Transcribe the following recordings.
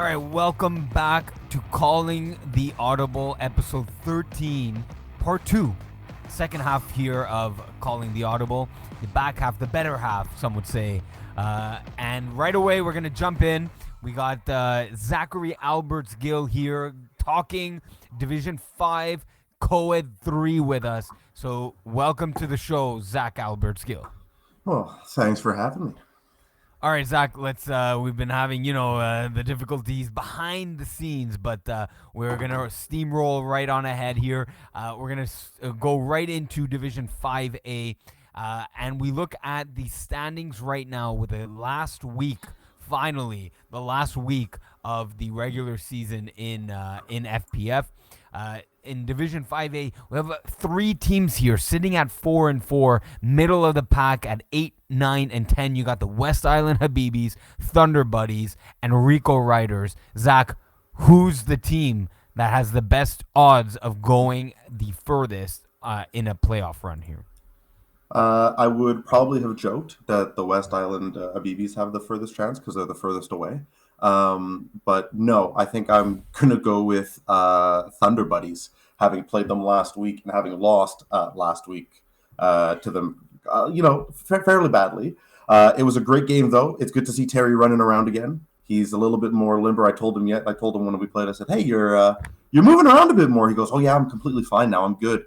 right, welcome back to Calling the Audible, episode 13, part 2. Second half here of Calling the Audible. The back half, the better half, some would say. And right away, we're going to jump in. We got Zachary Alberts-Gill here talking Division 5 Co-Ed 3 with us. So welcome to the show, Zach Alberts-Gill. Well, thanks for having me. All right, Zach, we've been having, the difficulties behind the scenes, but we're going to steamroll right on ahead here. We're going to go right into Division 5A, and we look at the standings right now with the last week, finally, the last week of the regular season in FPF. In Division 5A, we have 3 teams here sitting at 4-4, middle of the pack at 8, 9, and 10. You got the West Island Habibis, Thunder Buddies, and Rico Riders. Zach, who's the team that has the best odds of going the furthest in a playoff run here? I would probably have joked that the West Island Habibis have the furthest chance because they're the furthest away. But no, I think I'm going to go with Thunder Buddies, having played them last week and having lost last week to them, fairly badly. It was a great game, though. It's good to see Terry running around again. He's a little bit more limber. I told him when we played, I said, hey, you're moving around a bit more. He goes, oh, yeah, I'm completely fine now. I'm good.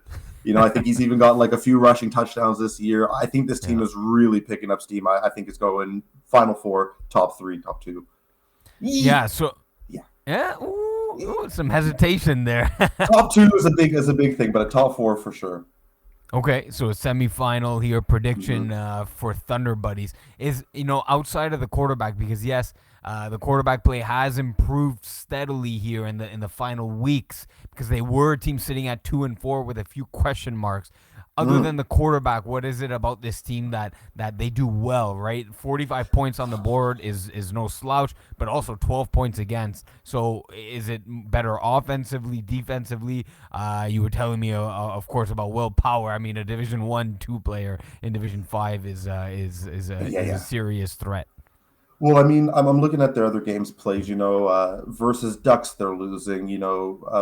I think he's even got like a few rushing touchdowns this year. I think this team is really picking up steam. I think it's going Final Four, top 3, top 2. Yeah. Ooh, some hesitation there. Top 2 is a big thing, but a top 4 for sure. Okay, so a semifinal here prediction for Thunder Buddies is outside of the quarterback, because yes, the quarterback play has improved steadily here in the final weeks, because they were a team sitting at 2-4 with a few question marks. Other than the quarterback, what is it about this team that they do well, right? 45 points on the board is no slouch, but also 12 points against. So is it better offensively, defensively? You were telling me, of course, about Will Power. I mean, a Division 1-2 player in Division 5 is a serious threat. Well, I mean, I'm looking at their other games plays, versus Ducks, they're losing,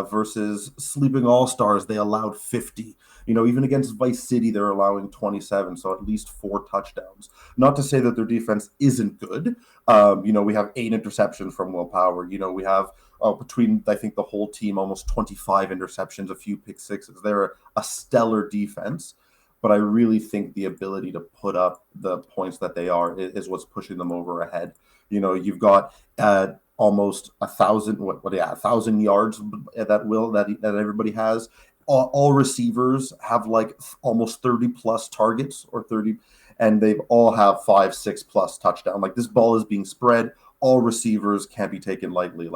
versus Sleeping All-Stars, they allowed 50. Even against Vice City, they're allowing 27, so at least 4 touchdowns. Not to say that their defense isn't good. We have 8 interceptions from Will Power. We have between, I think, the whole team, almost 25 interceptions, a few pick sixes. They're a stellar defense. But I really think the ability to put up the points that they are is what's pushing them over ahead. You've got almost 1,000 yards that everybody has. All receivers have like almost 30 plus targets or 30, and they all have 5, 6 plus touchdown. Like, this ball is being spread. All receivers can't be taken lightly.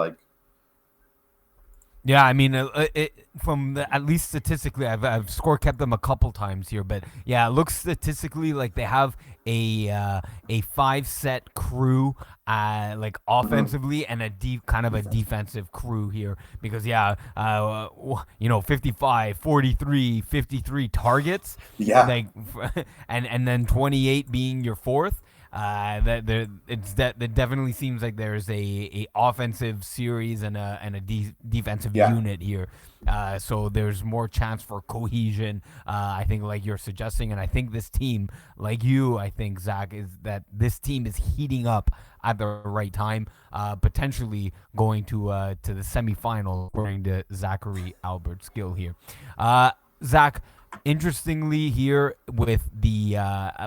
Yeah, I mean, at least statistically, I've score kept them a couple times here, but yeah, it looks statistically like they have a 5-set crew, like offensively, and a defensive crew here, because 55, 43, 53 targets, like, and then 28 being your fourth. That definitely seems like there's a offensive series and a defensive unit here. So there's more chance for cohesion, I think, like you're suggesting. And I think this team, like you, I think, Zach, is that this team is heating up at the right time, potentially going to the semifinal, according to Zachary Alberts-Gill here. Zach, interestingly here with the,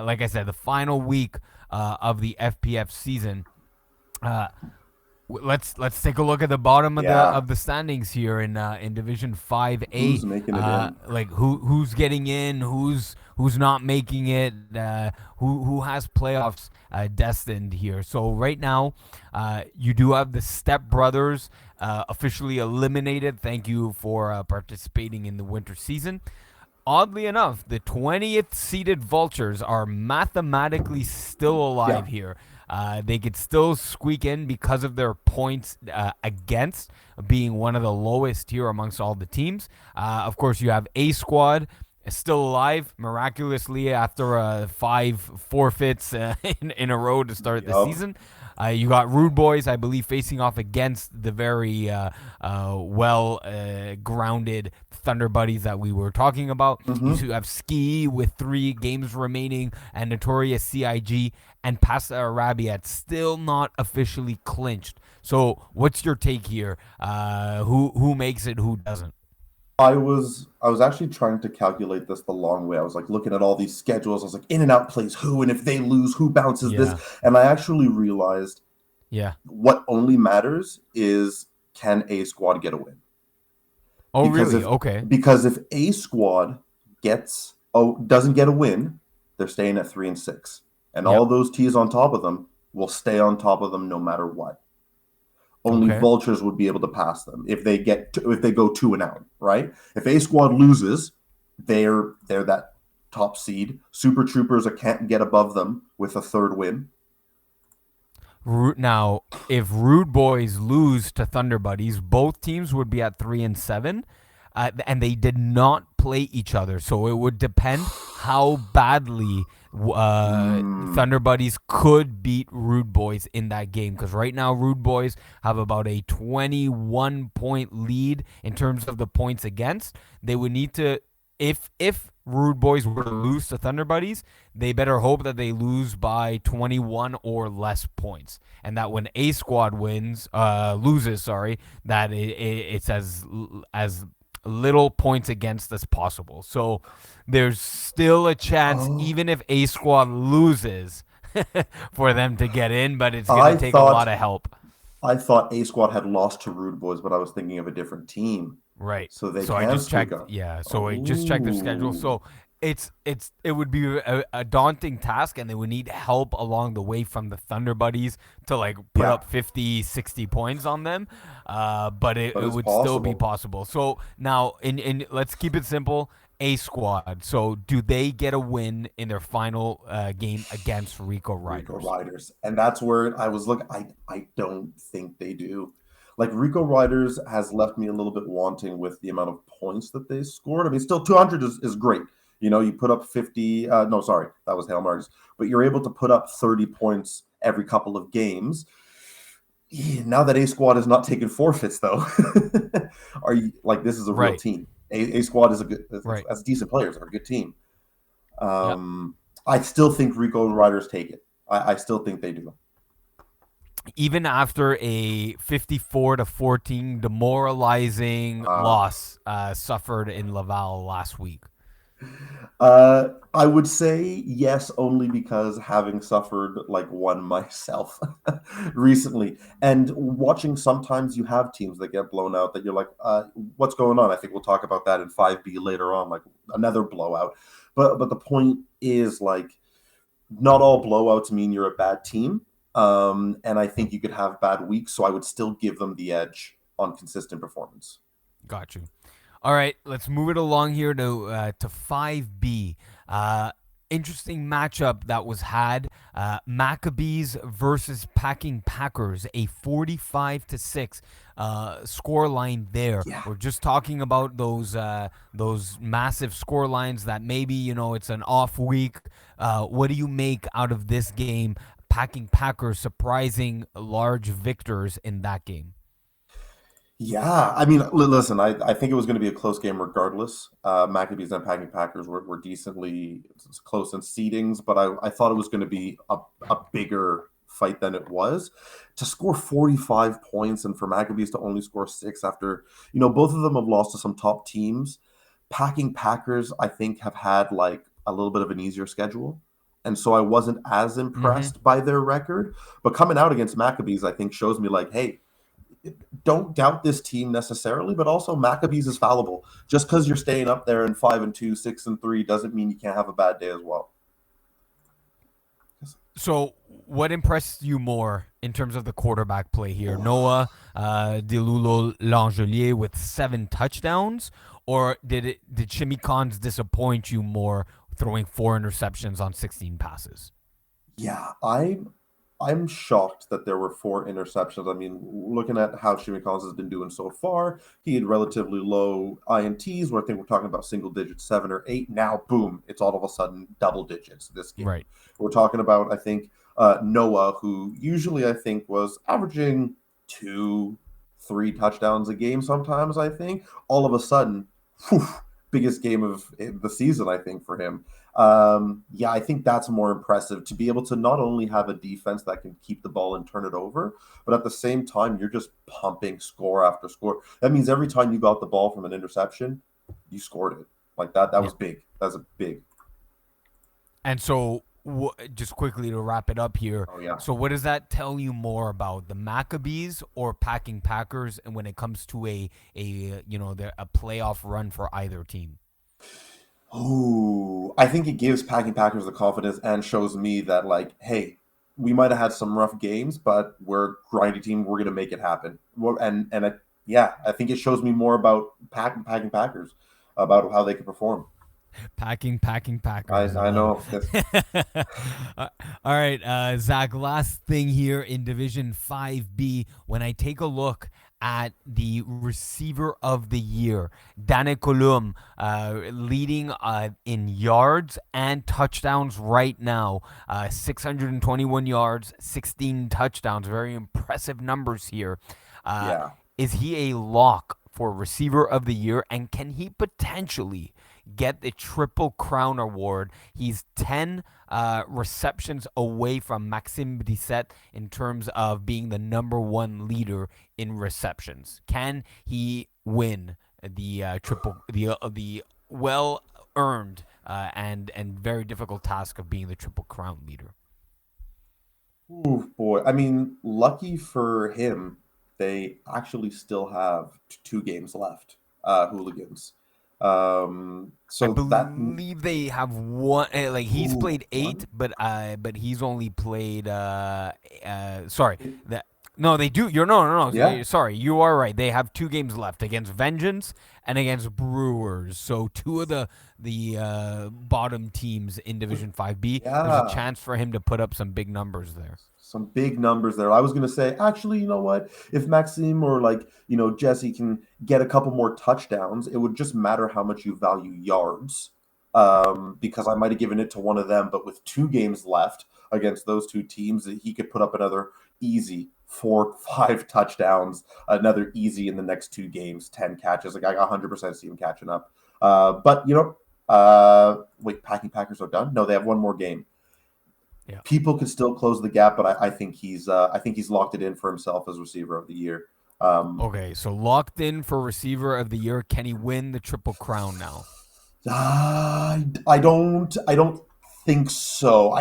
like I said, the final week of the FPF season, let's take a look at the bottom of the standings here in Division 5A. Who's making it in? Like who's getting in, who's not making it, who has playoffs destined here. So right now, you do have the Step Brothers officially eliminated. Thank you for participating in the winter season. Oddly enough, the 20th seeded Vultures are mathematically still alive here. They could still squeak in because of their points against being one of the lowest here amongst all the teams. Of course, you have A Squad is still alive miraculously after 5 forfeits in a row to start the Yup. season. You got Rude Boys, I believe, facing off against the very well grounded Thunder Buddies that we were talking about. Mm-hmm. You have Ski with 3 games remaining, and Notorious CIG and Pasta Arabia still not officially clinched. So, what's your take here? Who makes it? Who doesn't? I was actually trying to calculate this the long way. I was like looking at all these schedules. I was like, in and out plays who, and if they lose, who bounces this? Yeah, And I actually realized yeah. what only matters is, can A squad get a win? Oh, Because really? if Okay. A squad doesn't get a win, they're staying at 3-6, and all Yep. those T's on top of them will stay on top of them no matter what. Only Okay. vultures would be able to pass them if they go 2-out, right? If A squad loses, they're that top seed. Super Troopers can't get above them with a third win. Now, if Rude Boys lose to Thunder Buddies, both teams would be at 3-7, and they did not play each other. So it would depend how badly Mm. Thunder Buddies could beat Rude Boys in that game. Because right now, Rude Boys have about a 21-point lead in terms of the points against. They would need to, if Rude Boys were to lose to Thunder Buddies, they better hope that they lose by 21 or less points, and that when A squad loses, that it's as little points against as possible. So there's still a chance, Oh, even if A squad loses, for them to get in, but it's gonna I take a lot thought of help. I thought A Squad had lost to Rude Boys, but I was thinking of a different team, Right. so they So I can just squeak checked. up. Yeah. So I just checked their schedule. Oh, So it would be a daunting task, and they would need help along the way from the Thunder Buddies to like put yeah, up 50, 60 points on them. But but it it's would still be possible. possible. So now in let's keep it simple. A squad. So do they get a win in their final game against Rico Rico Riders? Riders, and that's where I was looking. I don't think they do. Like Rico Riders has left me a little bit wanting with the amount of points that they scored. I mean, still 200 is great. You know, you put up 50. No, sorry, that was Hail Marys. But you're able to put up 30 points every couple of games. Yeah, now that A Squad is not taking forfeits, though, are you like this is a real Right. team? A Squad is a good, Right. that's decent players. They're a good team. Yep. I still think Rico Riders take it. I still think they do. Even after a 54-14 demoralizing Uh, loss suffered in Laval last week. I would say yes, only because having suffered like one myself recently, and watching sometimes you have teams that get blown out that you're like, what's going on? I think we'll talk about that in 5B later on, like another blowout. But the point is like not all blowouts mean you're a bad team. And I think you could have bad weeks, so I would still give them the edge on consistent performance. Got you. All right, let's move it along here to 5B. Interesting matchup that was had. Maccabees versus Packing Packers, a 45-6 score line there. Yeah. We're just talking about those massive score lines that maybe it's an off week. What do you make out of this game? Packing Packers surprising large victors in that game. Yeah, I mean, listen, I think it was going to be a close game regardless. Maccabees and Packing Packers were decently close in seedings, but I thought it was going to be a bigger fight than it was. To score 45 points and for Maccabees to only score 6 after, both of them have lost to some top teams. Packing Packers, I think, have had like a little bit of an easier schedule. And so I wasn't as Mm-hmm. impressed by their record. But coming out against Maccabees, I think shows me like, hey, don't doubt this team necessarily, but also Maccabees is fallible. Just because you're staying up there in 5-2, 6-3 doesn't mean you can't have a bad day as well. So, what impressed you more in terms of the quarterback play here? Noah Dilulo Langelier with 7 touchdowns, or did Shimmy Khans disappoint you more, throwing 4 interceptions on 16 passes? Yeah, I'm shocked that there were 4 interceptions. I mean, looking at how Jimmy Collins has been doing so far, he had relatively low INTs, where I think we're talking about single digits, 7 or 8. Now, boom, it's all of a sudden double digits this game. Right. We're talking about, I think, Noah, who usually I think was averaging 2, 3 touchdowns a game sometimes, I think. All of a sudden, whew, biggest game of the season, I think, for him. Yeah, I think that's more impressive to be able to not only have a defense that can keep the ball and turn it over, but at the same time, you're just pumping score after score. That means every time you got the ball from an interception, you scored it. Like that. That Yeah. was big. That's a big. And so, just quickly to wrap it up here. Oh yeah. So, what does that tell you more about the Maccabees or Packing Packers, and when it comes to a playoff run for either team? Ooh, I think it gives Packing Packers the confidence and shows me that, like, hey, we might have had some rough games, but we're a grindy team. We're gonna make it happen. Yeah, I think it shows me more about Packing Packers, about how they can perform. Packing I Packers. I I love know. it. All right, Zach. Last thing here in Division 5B. When I take a look at the receiver of the year, Dane Colum, leading in yards and touchdowns right now. 621 yards, 16 touchdowns. Very impressive numbers here. Uh, Yeah. is he a lock for receiver of the year, and can he potentially get the Triple Crown award? He's 10 receptions away from Maxime Brissett in terms of being the number one leader in receptions. Can he win the well earned and very difficult task of being the Triple Crown leader? Ooh, boy. I mean, lucky for him, they actually still have 2 games left. Hooligans. I So that. believe they have one. Like he's Ooh, played eight, one. but he's only played. Sorry, that no, they do. You're no, no, no. Yeah. Sorry, you are right. They have 2 games left against Vengeance and against Brewers. So two of the bottom teams in Division 5B. There's a Yeah. chance for him to put up some big numbers there. Some big numbers there. I was gonna say, actually, you know what? If Maxime or, like, Jesse can get a couple more touchdowns, it would just matter how much you value yards. Because I might have given it to one of them, but with 2 games left against those 2 teams, he could put up another easy 4, 5 touchdowns, another easy in the next 2 games, 10 catches. Like, I 100% see him catching up. But wait, Packing Packers are done? No, they have one more game. Yeah. People could still close the gap, but I think he's locked it in for himself as receiver of the year. Um, Okay, so locked in for receiver of the year. Can he win the Triple Crown now? I don't think so.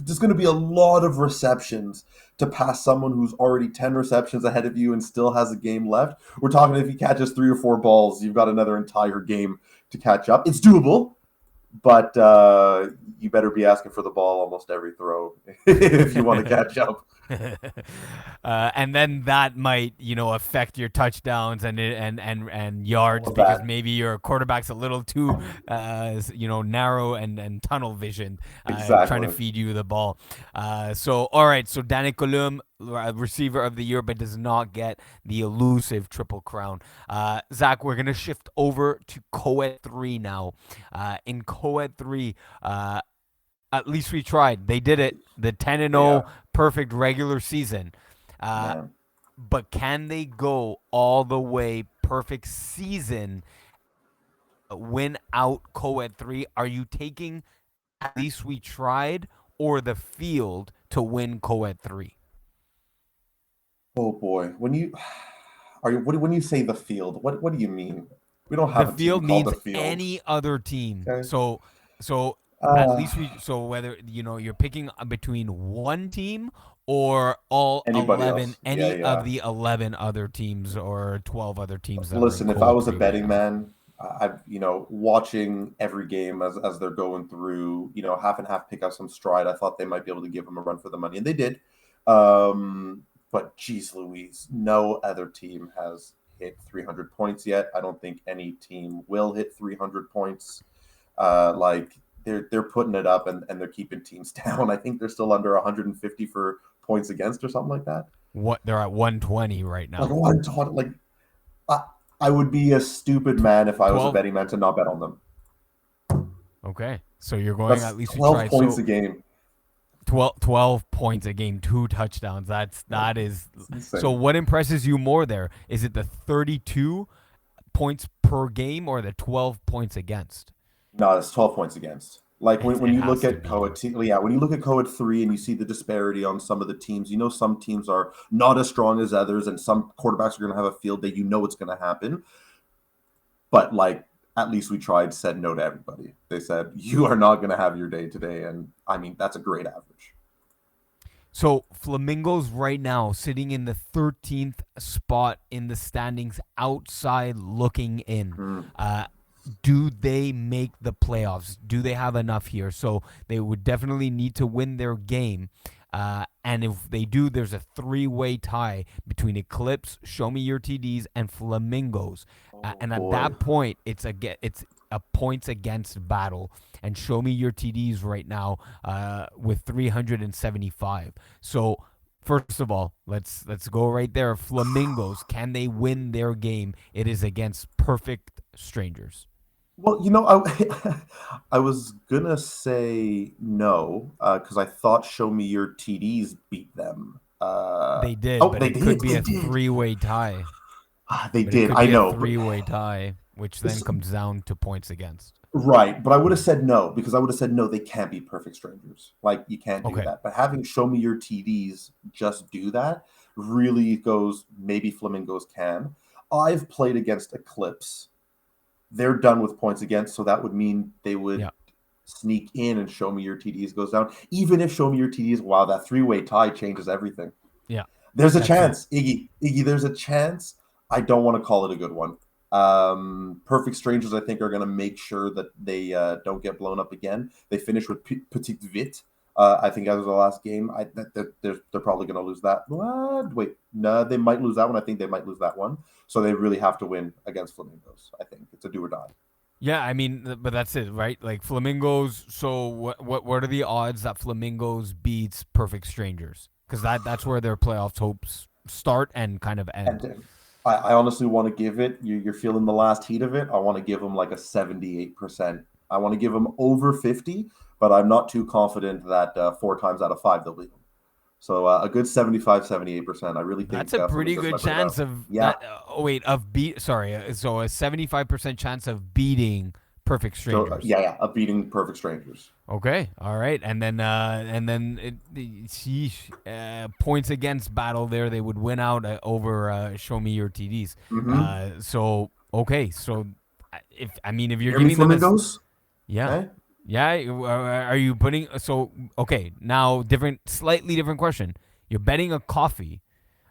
There's going to be a lot of receptions to pass someone who's already 10 receptions ahead of you and still has a game left. We're talking, if he catches 3 or 4 balls, you've got another entire game to catch up. It's doable, but you better be asking for the ball almost every throw if you want to catch up. And then that might, affect your touchdowns and All yards of because that. maybe your quarterback's a little too, narrow and tunnel vision, trying to Exactly. feed you the ball. So all right, so Danny Colum, receiver of the year, but does not get the elusive Triple Crown. Zach, we're gonna shift over to Co-ed 3 now. In Co-ed 3, at least we tried. They did it. The 10-0 Yeah, perfect regular season. Uh, man. but can they go all the way perfect season, win out Co-ed 3? Are you taking at least we tried or the field to win Co-ed 3? Oh boy. When you are you when you say the field, what do you mean? We don't The have a team field called the means field. any other team. Okay. So at Uh least we so whether you're picking between one team or all Anybody 11, else? Yeah, any of yeah. the 11 other teams or 12 other teams that are in Listen, if I Co-ed was a 3 right betting now. man, I've watching every game as they're going through, half and half, pick up some stride. I thought they might be able to give them a run for the money, and they did. But geez Louise, no other team has hit 300 points yet. I don't think any team will hit 300 points. Like they're putting it up, and they're keeping teams down. I think they're still under 150 for points against or something like that. What they're at 120 right Like now. one like I, I would be a stupid man if I was a 12. betting man to not bet on them. Okay, so you're going That's at least to 12 try. points So a game. 12 points a game, 2 touchdowns. Like, That is. it's So insane. what impresses you more there? Is it the 32 points per game or the 12 points against? No, it's 12 points against. Like when It you has look to at be. yeah, when you look at Coed 3 and you see the disparity on some of the teams, you know some teams are not as strong as others, and some quarterbacks are going to have a field day. You know it's going to happen. But like, at least we tried, said no to everybody. They said, you are not going to have your day today. And I mean, that's a great average. So Flamingos right now sitting in the 13th spot in the standings outside looking in. Mm. Do they make the playoffs? Do they have enough here? So they would definitely need to win their game. And if they do, there's a three-way tie between Eclipse, Show Me Your TDs, and Flamingos. Oh And at boy. that point, it's a points against battle. And Show Me Your TDs right now with 375. So first of all, let's go right there. Flamingos, can they win their game? It is against perfect strangers. Well, I was gonna say no because I thought Show Me Your TDs beat them. They did, Oh, but they it could did. be They a did. three-way tie. They But it did. could I be a know, but three-way tie, which then comes down to points against. right. But I would have said no because I would have said no. They can't be perfect strangers. Like you can't do Okay. that. But having Show Me Your TDs just do that really goes. Maybe Flamingos can. I've played against Eclipse. They're done with points against, so that would mean they would Yeah. sneak in and Show Me Your TDs goes down. Even if Show Me Your TDs, wow, that three-way tie changes everything. Yeah. There's a That's it. chance, Iggy. Iggy, there's a chance. I don't want to call it a good one. Perfect Strangers, I think, are going to make sure that they don't get blown up again. They finish with Petite Vite. I think that was the last game. They're probably going to lose that. What? Wait, no, they might lose that one. I think they might lose that one. So they really have to win against Flamingos. I think it's a do or die. Yeah, I mean, but that's it, right? Like Flamingos. So what are the odds that Flamingos beats Perfect Strangers? Because that's where their playoffs hopes start and kind of end. And I honestly want to give it. You're feeling the last heat of it. I want to give them like a 78%. I want to give them over 50, but I'm not too confident that 4 times out of 5 they'll beat them. So a good 75, 78%. I really That's think a pretty Flamingos good might bring it chance out. of Yeah, that. Oh wait, of beat. Sorry, so a 75% chance of beating Perfect so Strangers. of beating Perfect Strangers. Okay, all right, and then sheesh, points against battle there. They would win out over Show Me Your TDs. Mm-hmm. So okay, so if You you're hear me, giving them a Flamingos? yeah. Okay. Yeah, are you putting so okay, now slightly different question. You're betting a coffee,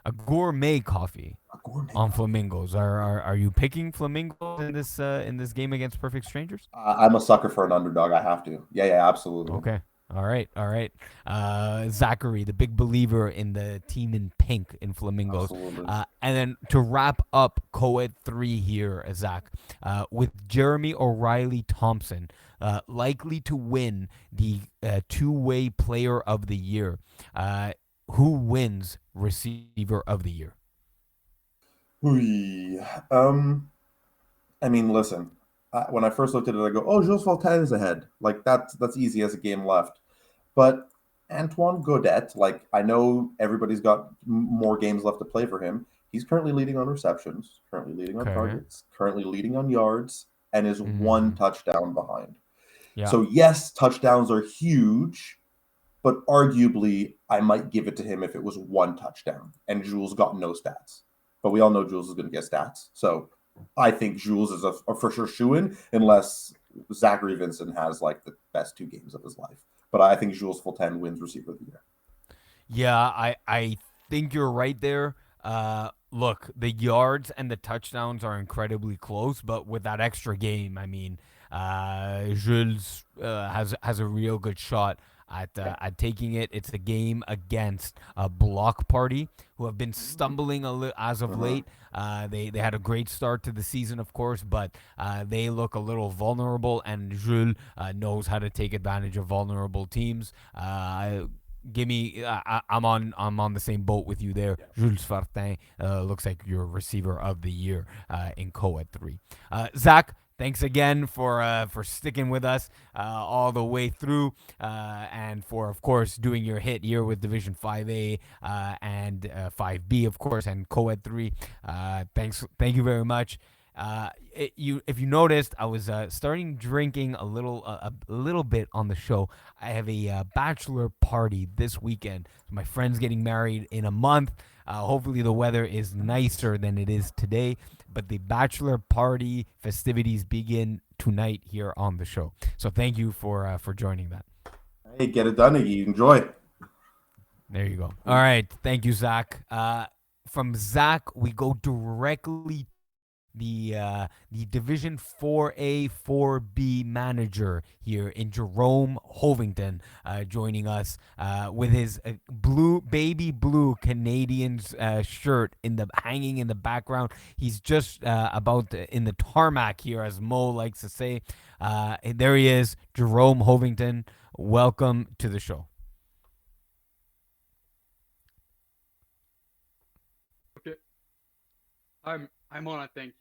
a gourmet coffee A gourmet on coffee. flamingos. Are you picking flamingos in this game against perfect strangers? I'm a sucker for an underdog. I have to. Yeah, absolutely. Okay. All right. Zachary, the big believer in the team in pink in Flamingos. Absolutely. And then to wrap up Coed 3 here, Zach, with Jeremy O'Reilly Thompson likely to win the two-way player of the year. Who wins receiver of the year? Hui. I mean, listen. When I first looked at it, I go, "Oh, Jules Fontaine is ahead. Like that's easy as a game left." But Antoine Godet, like I know everybody's got more games left to play for him. He's currently leading on receptions, currently leading on Okay. targets, currently leading on yards, and is one Mm-hmm. touchdown behind. Yeah. So yes, touchdowns are huge, but arguably I might give it to him if it was one touchdown and Jules got no stats. But we all know Jules is going to get stats. So I think Jules is a for sure shoe in unless Zachary Vincent has like the best 2 games of his life. But I think Jules Fulton wins receiver of the year. Yeah, I think you're right there. Look, the yards and the touchdowns are incredibly close, but with that extra game, I mean, Jules has a real good shot at taking it. It's a game against a block party who have been stumbling as of Mm-hmm. late. They had a great start to the season, of course, but they look a little vulnerable, and Jules knows how to take advantage of vulnerable teams. give me. I'm on the same boat with you there. Jules Fartin looks like your receiver of the year in Co-Ed 3. Zach, thanks again for sticking with us all the way through, and for of course doing your hit here with Division 5A and 5B, of course, and Co-Ed 3. Thank you very much. If you noticed, I was starting drinking a little bit on the show. I have a bachelor party this weekend. My friend's getting married in a month. Hopefully, the weather is nicer than it is today. But the bachelor party festivities begin tonight here on the show. So thank you for joining that. Hey, get it done, Iggy. Enjoy. There you go. All right, thank you, Zach. From Zach, we go directly the Division 4A 4B manager here in Jerome Hovington, joining us with his baby blue Canadians shirt hanging in the background. He's just in the tarmac here, as Mo likes to say. There he is, Jerome Hovington. Welcome to the show. Okay. I'm on, I think.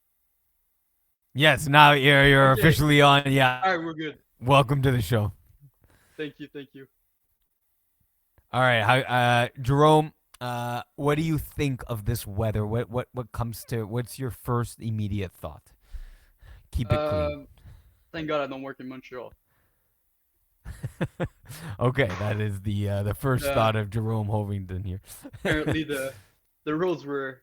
Yes, now you're Okay. officially on. Yeah. All right, we're good. Welcome to the show. Thank you. All right, Jerome. What do you think of this weather? What comes to? What's your first immediate thought? Keep it clean. Thank God I don't work in Montreal. Okay, that is the first Uh, thought of Jerome Hovington here. Apparently the roads were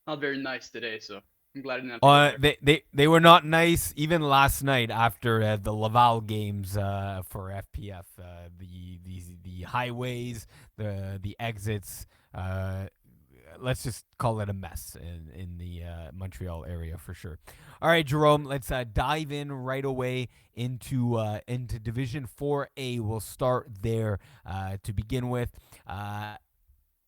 not very nice today, so I'm glad I didn't have to go there. they were not nice even last night after the Laval games for FPF. The highways, the exits. Let's just call it a mess in the Montreal area for sure. All right, Jerome, let's dive in right away into Division 4A. We'll start there to begin with.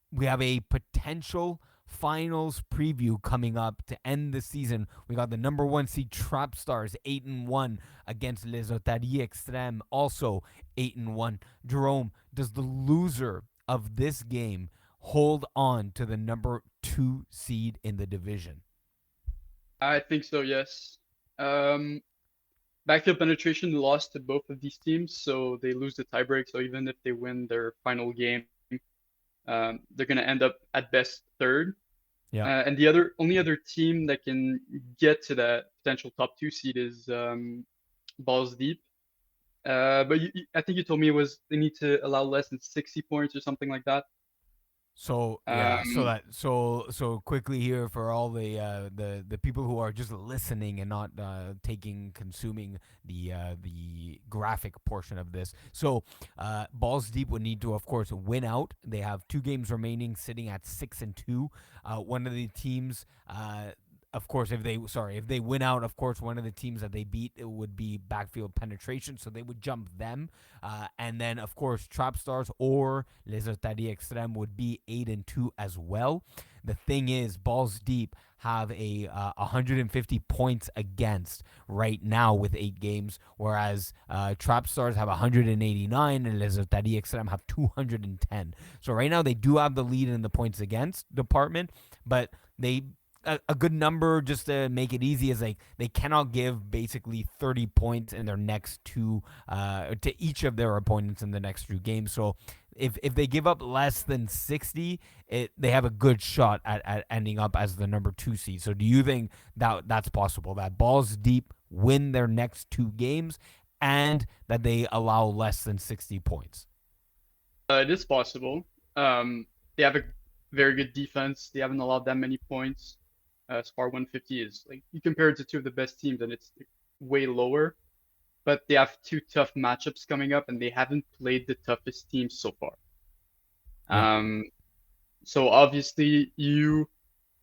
We have a potential finals preview coming up to end the season. We got the number 1 seed Trap Stars 8-1 against Les Otaries Extrêmes, also 8-1. Jerome, does the loser of this game hold on to the number 2 seed in the division? I think so, yes. Backfield penetration lost to both of these teams, so they lose the tiebreak. So even if they win their final game, they're going to end up at best third. Yeah. And the only other team that can get to that potential top 2 seed is Balls Deep. But I think you told me they need to allow less than 60 points or something like that. So yeah, so quickly here for all the people who are just listening and not consuming the graphic portion of this. So Balls Deep would need to, of course, win out. They have 2 games remaining, sitting at 6-2. One of the teams. Of course, if they win out, of course, one of the teams that they beat, it would be backfield penetration, so they would jump them. And then, of course, Trap Stars or Les Otaries Extrêmes would be 8-2 as well. The thing is, Balls Deep have a 150 points against right now with 8 games, whereas Trap Stars have 189 and Les Otaries Extrêmes have 210. So right now they do have the lead in the points against department, but a good number just to make it easy is like they cannot give basically 30 points in their next 2 to each of their opponents in the next 2 games. So if they give up less than 60, they have a good shot at ending up as the number 2 seed. So do you think that's possible, that Balls Deep win their next 2 games and that they allow less than 60 points? It is possible. They have a very good defense. They haven't allowed that many points. SPAR 150 is like, you compare it to 2 of the best teams and it's way lower, but they have 2 tough matchups coming up and they haven't played the toughest teams so far. Yeah. So obviously you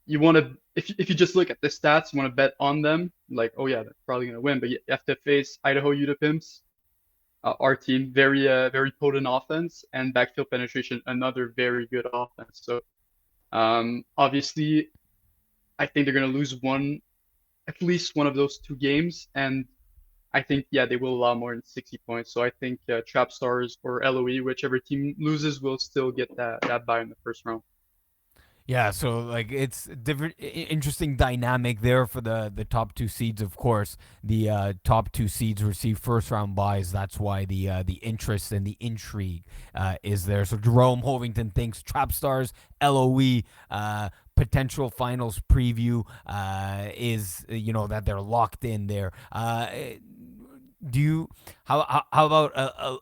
want to, if you just look at the stats, you want to bet on them, like, oh yeah, they're probably going to win, but you have to face Idaho Utah-Pimps, our team, very potent offense, and backfield penetration, another very good offense. So obviously I think they're going to lose at least one of those 2 games. And I think yeah they will allow more than 60 points. So I think Trap Stars or LOE, whichever team loses, will still get that bye in the first round. Yeah, so like it's different, interesting dynamic there for the top two seeds. Of course, the top two seeds receive first round buys. That's why the interest and the intrigue is there. So Jerome Hovington thinks Trap Stars, LOE, potential finals preview is that they're locked in there. Do you how about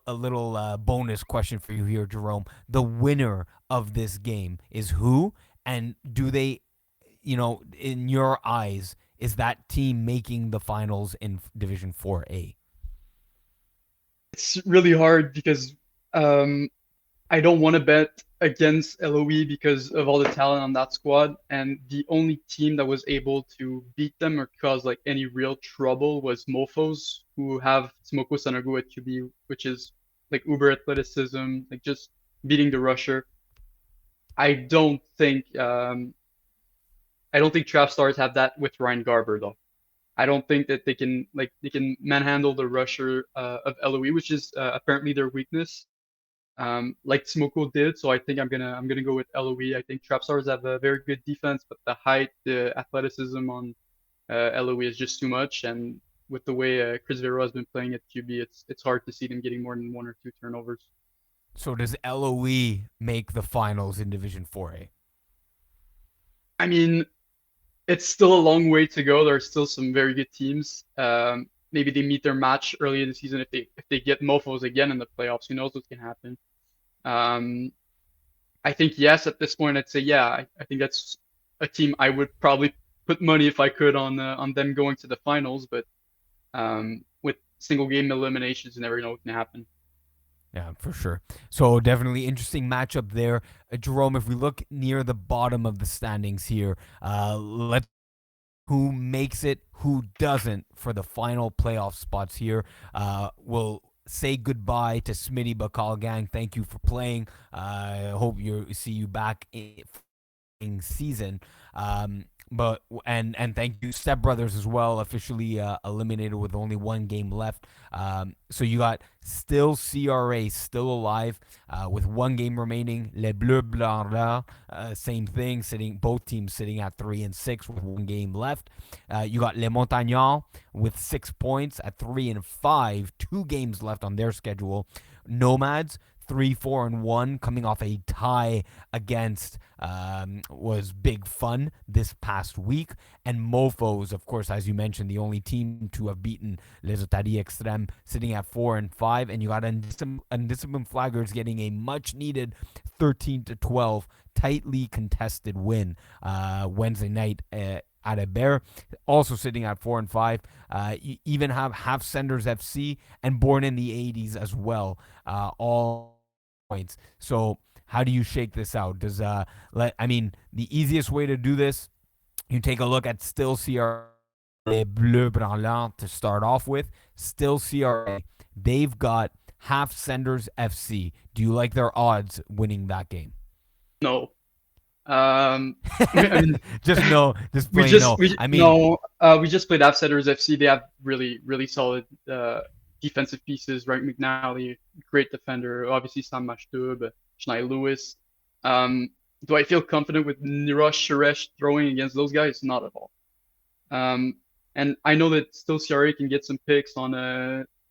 a little bonus question for you here, Jerome? The winner of this game is who? And do they, in your eyes, is that team making the finals in Division 4A? It's really hard because um, I don't want to bet against LOE because of all the talent on that squad, and the only team that was able to beat them or cause like any real trouble was Mofos, who have Smoko Sanagu at QB, which is like uber athleticism, like just beating the rusher. I don't think um, I don't think Trap Stars have that with Ryan Garber though. I don't think that they can manhandle the rusher of LOE, which is apparently their weakness, like Smoko did. So I think I'm gonna go with LOE. I think Trap Stars have a very good defense, but the height, the athleticism on LOE is just too much. And with the way Chris Vero has been playing at QB, it's hard to see them getting more than one or two turnovers. So does LOE make the finals in Division 4A? I mean, it's still a long way to go. There are still some very good teams. Maybe they meet their match early in the season if they get Mofos again in the playoffs. Who knows what can happen? Um, I think yes at this point. I'd say yeah. I think that's a team I would probably put money if I could on them going to the finals. But with single game eliminations, you never know what can happen. Yeah, for sure. So definitely interesting matchup there. Jerome, if we look near the bottom of the standings here, let's who makes it, who doesn't for the final playoff spots here. We'll say goodbye to Smitty Bakal Gang. Thank you for playing. I hope you see you back in season. But thank you Step Brothers as well, officially eliminated with only one game left. So you got still CRA still alive with one game remaining. Les Bleus Blancs, same thing, both teams sitting at 3-6 with one game left. You got Les Montagnards with 6 points at 3-5, 2 games left on their schedule. Nomads 3-4-1, coming off a tie against was big fun this past week. And Mofos, of course, as you mentioned, the only team to have beaten Les Otaries Extrêmes, sitting at 4-5. And you got Undisciplined Flaggers getting a much needed 13-12 tightly contested win Wednesday night at Bear, also sitting at 4-5. You even have Half Senders FC and Born in the 80s as well, all points. So how do you shake this out? The easiest way to do this, you take a look at still CRA, Les Bleus Branlants to start off with. Still CRA. They've got Half Senders FC. Do you like their odds winning that game? No. I mean, Just plain no. I mean, we just played Outsiders FC. They have really solid defensive pieces. Right, McNally, great defender. Obviously, Sam Mashtub, Schneider Lewis. Um, do I feel confident with Nirosh Suresh throwing against those guys? Not at all. Um, and I know that still CRA can get some picks on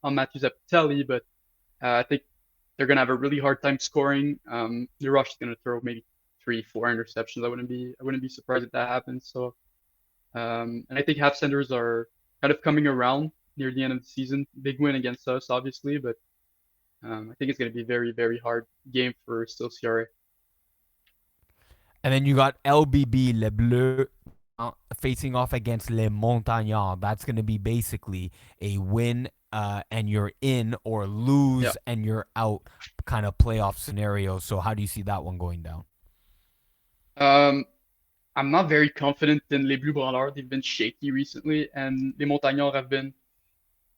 Matthew Zapatelli, but I think they're gonna have a really hard time scoring. Nirosh is gonna throw maybe 3, 4 interceptions. I wouldn't be surprised if that happens. So and I think half centers are kind of coming around near the end of the season. Big win against us, obviously, but I think it's going to be a very hard game for still CRA. and then you got LBB Les Bleus facing off against Les Montagnards. That's going to be basically a win and you're in, or lose Yeah. and you're out kind of playoff scenario. So how do you see that one going down? I'm not very confident in Les Bleus Branleurs. They've been shaky recently, and Les Montagnards have been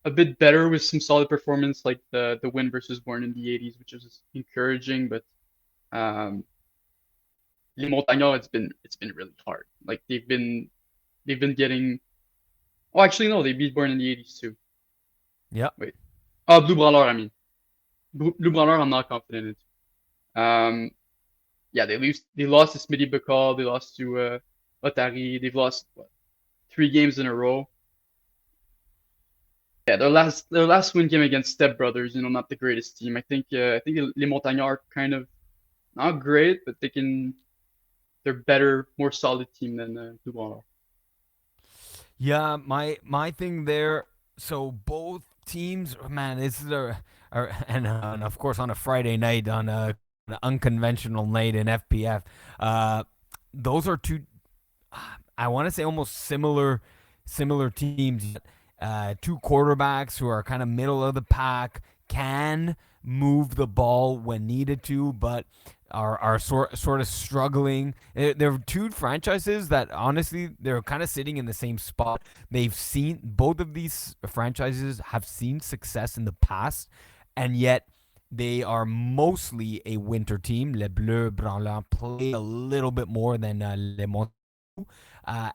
a bit better with some solid performance, like the win versus Born in the 80s, which was encouraging. But um, Les Montagnards, it's been really hard. Like they've been getting. Oh, actually no, they beat Born in the 80s too. Yeah. Wait. Oh, Blue Brawler, I mean. Blue Brawler, I'm not confident in. Yeah, they lost to Smitty Bakal, they lost to Otari, they've lost what, 3 games in a row. Yeah, their last win came against Step Brothers, not the greatest team. I think Les Montagnards are kind of not great, but they're better, more solid team than Blue Brawler. Yeah, my thing there. So both teams, man, this is and of course on a Friday night on an unconventional night in FPF. Uh, those are two. I want to say almost similar teams. Two quarterbacks who are kind of middle of the pack, can move the ball when needed to, but are sort of struggling. They're two franchises that honestly they're kind of sitting in the same spot. They've seen both of these franchises have seen success in the past, and yet they are mostly a winter team. Les Bleus Branlants play a little bit more than Les Monts,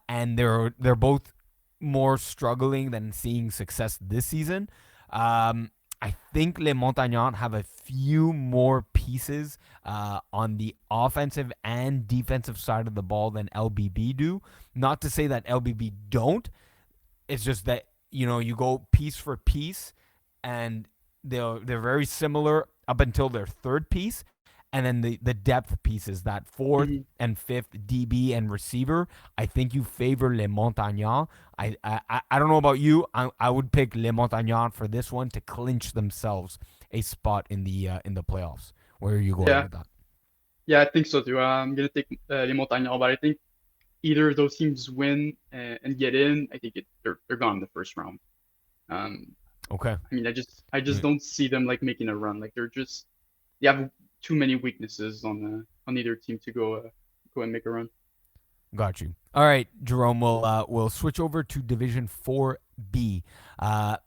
and they're both more struggling than seeing success this season. I think Les Montagnards have a few more pieces on the offensive and defensive side of the ball than LBB do. Not to say that LBB don't. It's just that you go piece for piece, and they're very similar up until their third piece, and then the depth pieces, that fourth Mhm. and fifth DB and receiver. I think you favor Les Montagnards. I don't know about you. I would pick Les Montagnards for this one to clinch themselves a spot in the playoffs. Where are you going Yeah, with that? yeah, I think so too. I'm gonna take Les Montagnards, but I think either of those teams win and get in. I think they're gone in the first round. Um, Okay. I mean, I just don't see them like making a run. Like they have too many weaknesses on either team to go and make a run. Got you. All right, Jerome. We'll switch over to Division 4B. Uh,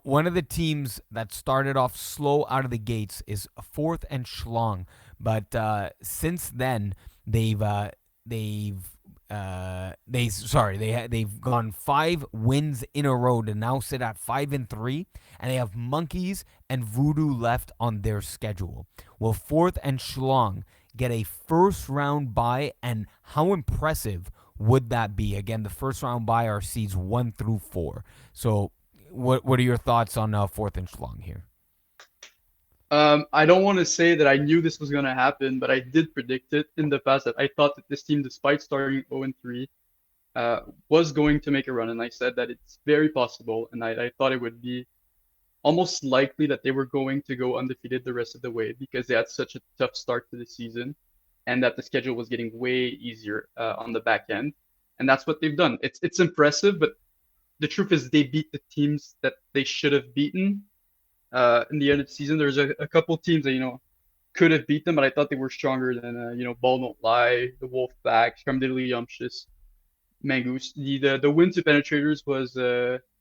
one of the teams that started off slow out of the gates is Fourth and Schlong, but since then they've they've gone 5 wins in a row to now sit at 5-3, and they have Monkeys and Voodoo left on their schedule. Will Fourth and Schlong get a first round bye, and how impressive would that be? Again, the first round bye are seeds 1 through 4. So what are your thoughts on Fourth and Schlong here? I don't want to say that I knew this was gonna happen, but I did predict it in the past that I thought that this team, despite starting 0-3, was going to make a run, and I said that it's very possible, and I thought it would be almost likely that they were going to go undefeated the rest of the way because they had such a tough start to the season, and that the schedule was getting way easier on the back end, and that's what they've done. It's impressive, but the truth is they beat the teams that they should have beaten in the end of the season. There's a couple teams that could have beat them, but I thought they were stronger than Ball Don't Lie, the Wolfpack, Scramdiddly Yumptious, Mangoose. The win to Penetrators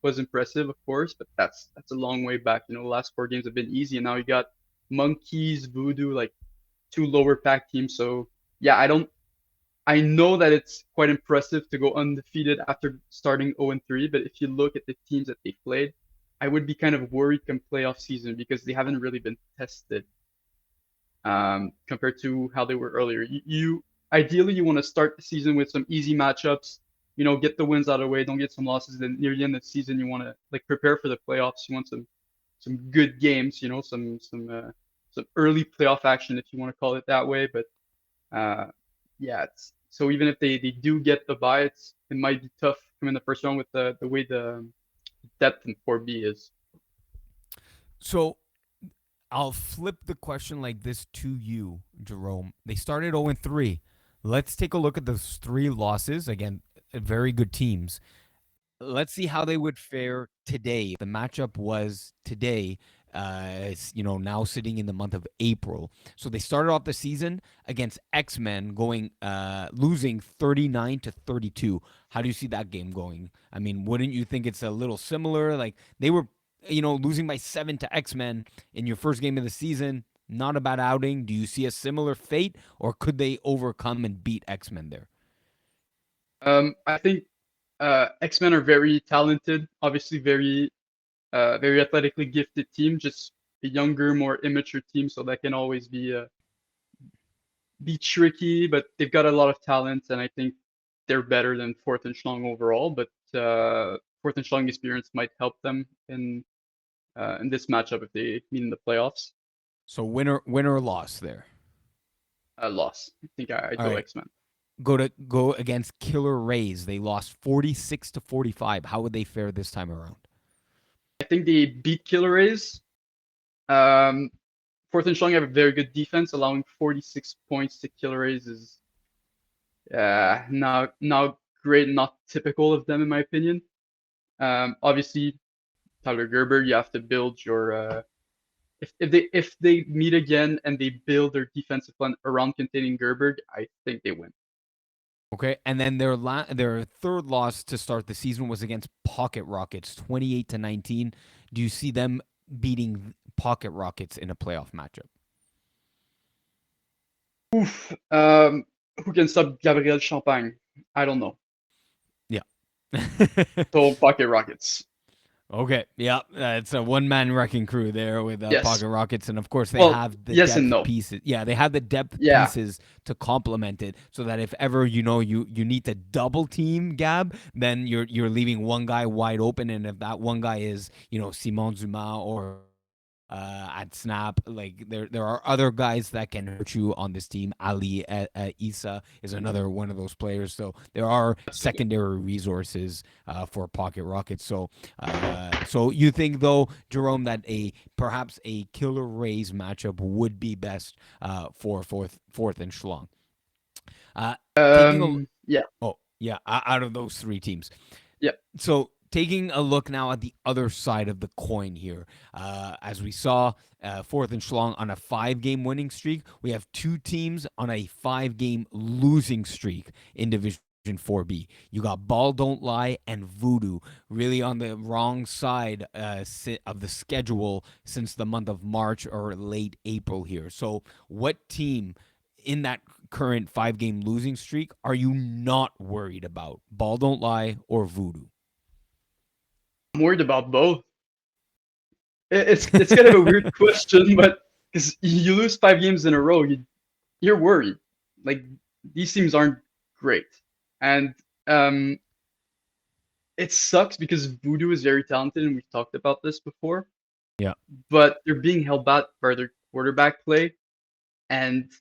was impressive, of course, but that's a long way back. The last 4 games have been easy, and now you got Monkeys, Voodoo, like 2 lower pack teams. So yeah, I know that it's quite impressive to go undefeated after starting 0-3, but if you look at the teams that they played, I would be kind of worried come playoff season because they haven't really been tested compared to how they were earlier. You ideally you want to start the season with some easy matchups, get the wins out of the way, don't get some losses. Then near the end of the season, you want to like prepare for the playoffs. You want some good games, some early playoff action if you want to call it that way. But yeah, so even if they do get the bye, it might be tough coming in the first round with the way the depth in 4B is. So I'll flip the question like this to you, Jerome. They started 0-3. Let's take a look at those 3 losses. Again, very good teams. Let's see how they would fare today. The matchup was today. Now sitting in the month of April. So they started off the season against X-Men, losing 39-32. How do you see that game going? I mean, wouldn't you think it's a little similar? Like they were, losing by 7 to X-Men in your first game of the season. Not a bad outing. Do you see a similar fate, or could they overcome and beat X-Men there? I think X-Men are very talented, obviously very very athletically gifted team, just a younger, more immature team, so that can always be tricky. But they've got a lot of talent, and I think they're better than Fourth and Schlong overall. But Fourth and Schlong experience might help them in this matchup if they meet in the playoffs. So winner or loss there. Loss. I think I'd All go right. X-Men. Go against Killer Rays. They lost 46-45. How would they fare this time around? I think they beat Killer Rays. Um, Fourth and Schlong have a very good defense, allowing 46 points to Killer Rays is not great, not typical of them in my opinion. Obviously, Tyler Gerber, you have to build your if they meet again and they build their defensive plan around containing Gerber, I think they win. Okay, and then their third loss to start the season was against Pocket Rockets, 28-19. Do you see them beating Pocket Rockets in a playoff matchup? Oof. Who can stop Gabriel Champagne? I don't know. Yeah. So Pocket Rockets. Okay, yeah, it's a one-man wrecking crew there with Yes. Pocket Rockets, and of course they Well, have the yes depth and no. pieces. Yeah, they have the depth Yeah. pieces to complement it, so that if ever you need to double team Gab, then you're leaving one guy wide open, and if that one guy is Simon Dumas or at snap, like there are other guys that can hurt you on this team. Ali Issa is another one of those players, so there are secondary resources for Pocket Rockets. So so you think though, Jerome, that perhaps a Killer Rays matchup would be best for fourth and Schlong? Yeah. Oh yeah, out of those three teams. Yeah. So taking a look now at the other side of the coin here, as we saw, Fourth and Schlong on a 5-game winning streak. We have two teams on a 5-game losing streak in Division 4B. You got Ball Don't Lie and Voodoo really on the wrong side of the schedule since the month of March or late April here. So what team in that current 5-game losing streak are you not worried about? Ball Don't Lie or Voodoo? I'm worried about both. It's kind of a weird question, but because you lose 5 games in a row, you're worried. Like these teams aren't great, and it sucks because Voodoo is very talented, and we've talked about this before. Yeah. But they're being held back by their quarterback play, and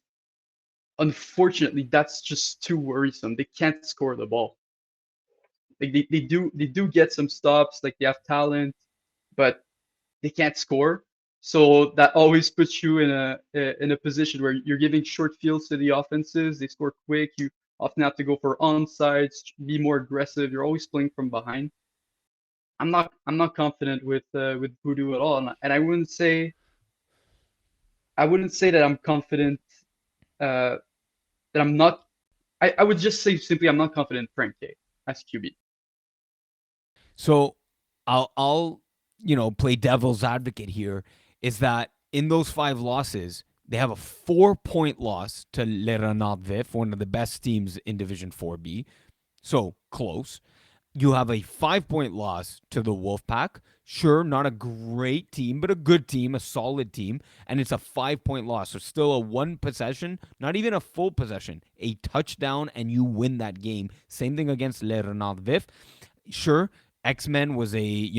unfortunately, that's just too worrisome. They can't score the ball. Like they do get some stops, like they have talent, but they can't score. So that always puts you in a position where you're giving short fields to the offenses. They score quick. You often have to go for onsides, be more aggressive. You're always playing from behind. I'm not confident with Voodoo at all, and I wouldn't say that I'm confident that I'm not. I would just say simply I'm not confident in Frank K as QB. So I'll play devil's advocate here. Is that in those 5 losses, they have a 4-point loss to Le Renard Vif, one of the best teams in Division 4B. So close. You have a 5-point loss to the Wolfpack. Sure, not a great team, but a good team, a solid team. And it's a 5-point loss. So still a 1 possession, not even a full possession, a touchdown, and you win that game. Same thing against Le Renard Vif. Sure, X-Men was a,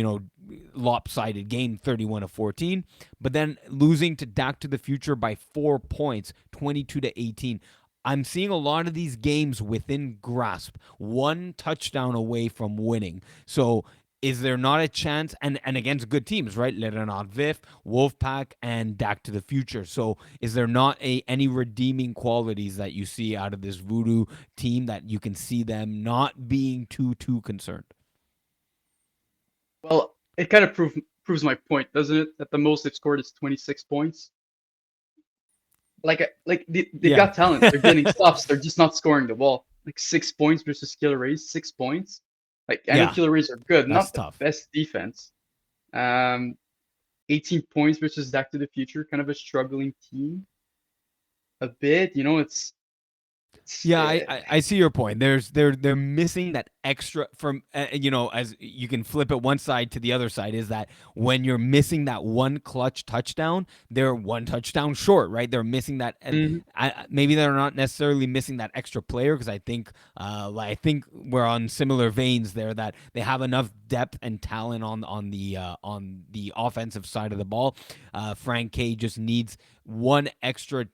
lopsided game, 31-14, but then losing to Back to the Future by 4 points, 22-18. I'm seeing a lot of these games within grasp, 1 touchdown away from winning. So is there not a chance, and against good teams, right? Le Renard Vif, Wolfpack, and Back to the Future. So is there not any redeeming qualities that you see out of this Voodoo team that you can see them not being too concerned? Well, it kind of proves my point, doesn't it? That the most they've scored is 26 points. Like they've got talent. They're getting stops. They're just not scoring the ball. Like 6 points versus Killer Rays, 6 points. Like I know Killer Rays are good, not the best defense. 18 points versus Back to the Future, kind of a struggling team. A bit, it's It's, Yeah, I see your point. They're missing that extra from as you can flip it one side to the other side is that when you're missing that one clutch touchdown, they're one touchdown short, right? They're missing that, and Mhm. maybe they're not necessarily missing that extra player because I think we're on similar veins there that they have enough depth and talent on the offensive side of the ball. Frank K just needs one extra